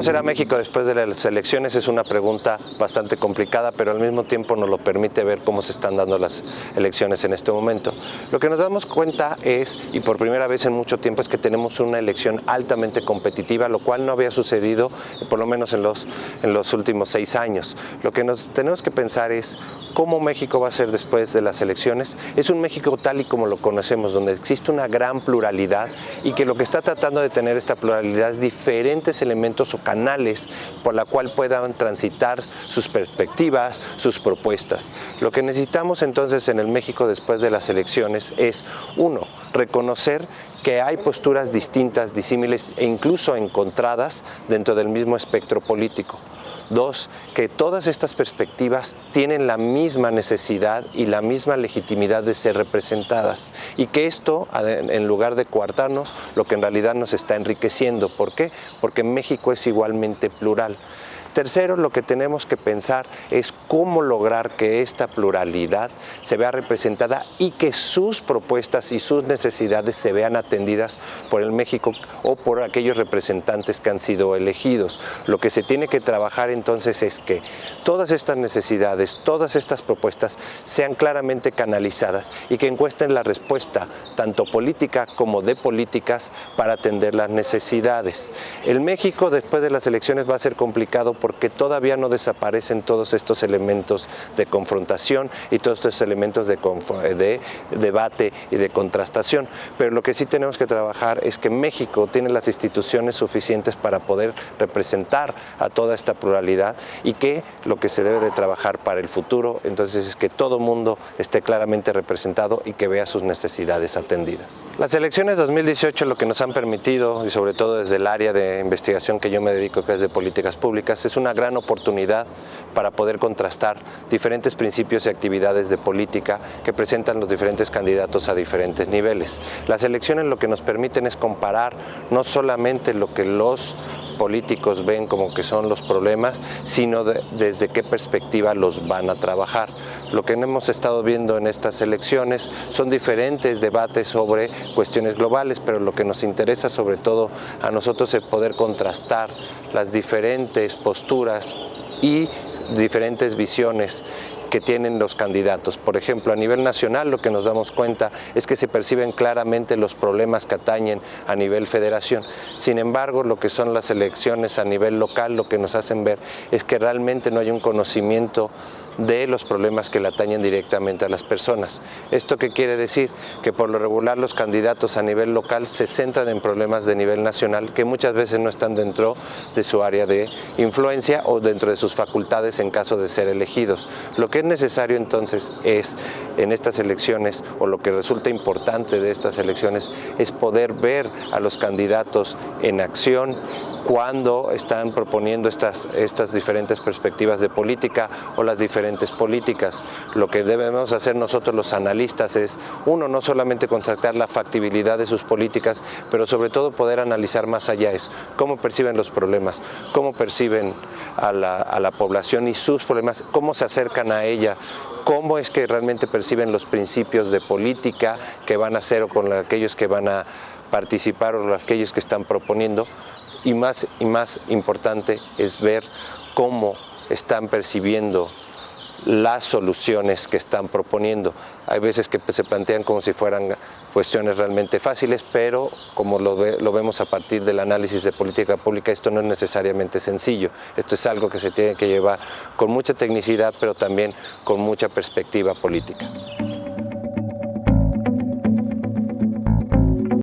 ¿Cómo será México después de las elecciones? Es una pregunta bastante complicada, pero al mismo tiempo nos lo permite ver cómo se están dando las elecciones en este momento. Lo que nos damos cuenta es, y por primera vez en mucho tiempo, es que tenemos una elección altamente competitiva, lo cual no había sucedido, por lo menos en los últimos 6 años. Lo que nos tenemos que pensar es cómo México va a ser después de las elecciones. Es un México tal y como lo conocemos, donde existe una gran pluralidad y que lo que está tratando de tener esta pluralidad es diferentes elementos o canales por la cual puedan transitar sus perspectivas, sus propuestas. Lo que necesitamos entonces en el México después de las elecciones es, uno, reconocer que hay posturas distintas, disímiles e incluso encontradas dentro del mismo espectro político. 2, que todas estas perspectivas tienen la misma necesidad y la misma legitimidad de ser representadas y que esto, en lugar de coartarnos, lo que en realidad nos está enriqueciendo. ¿Por qué? Porque México es igualmente plural. Tercero, lo que tenemos que pensar es cómo lograr que esta pluralidad se vea representada y que sus propuestas y sus necesidades se vean atendidas por el México o por aquellos representantes que han sido elegidos. Lo que se tiene que trabajar entonces es que todas estas necesidades, todas estas propuestas sean claramente canalizadas y que encuentren la respuesta tanto política como de políticas para atender las necesidades. El México después de las elecciones va a ser complicado porque todavía no desaparecen todos estos elementos de confrontación y todos estos elementos de debate y de contrastación. Pero lo que sí tenemos que trabajar es que México tiene las instituciones suficientes para poder representar a toda esta pluralidad y que lo que se debe de trabajar para el futuro entonces es que todo mundo esté claramente representado y que vea sus necesidades atendidas. Las elecciones 2018 lo que nos han permitido, y sobre todo desde el área de investigación que yo me dedico, que es de políticas públicas, es una gran oportunidad para poder contrastar diferentes principios y actividades de política que presentan los diferentes candidatos a diferentes niveles. Las elecciones lo que nos permiten es comparar no solamente lo que los políticos ven como que son los problemas, sino desde qué perspectiva los van a trabajar. Lo que hemos estado viendo en estas elecciones son diferentes debates sobre cuestiones globales, pero lo que nos interesa sobre todo a nosotros es poder contrastar las diferentes posturas y diferentes visiones que tienen los candidatos. Por ejemplo, a nivel nacional lo que nos damos cuenta es que se perciben claramente los problemas que atañen a nivel federación. Sin embargo, lo que son las elecciones a nivel local, lo que nos hacen ver es que realmente no hay un conocimiento de los problemas que le atañen directamente a las personas. ¿Esto qué quiere decir? Que por lo regular los candidatos a nivel local se centran en problemas de nivel nacional que muchas veces no están dentro de su área de influencia o dentro de sus facultades en caso de ser elegidos. Lo que es necesario entonces es, en estas elecciones, o lo que resulta importante de estas elecciones, es poder ver a los candidatos en acción cuando están proponiendo estas diferentes perspectivas de política o las diferentes políticas. Lo que debemos hacer nosotros los analistas es, uno, no solamente constatar la factibilidad de sus políticas, pero sobre todo poder analizar más allá es cómo perciben los problemas, cómo perciben a la población y sus problemas, cómo se acercan a ella, cómo es que realmente perciben los principios de política que van a hacer o con aquellos que van a participar o aquellos que están proponiendo. Y más importante es ver cómo están percibiendo las soluciones que están proponiendo. Hay veces que se plantean como si fueran cuestiones realmente fáciles, pero como lo vemos a partir del análisis de política pública, esto no es necesariamente sencillo. Esto es algo que se tiene que llevar con mucha tecnicidad, pero también con mucha perspectiva política.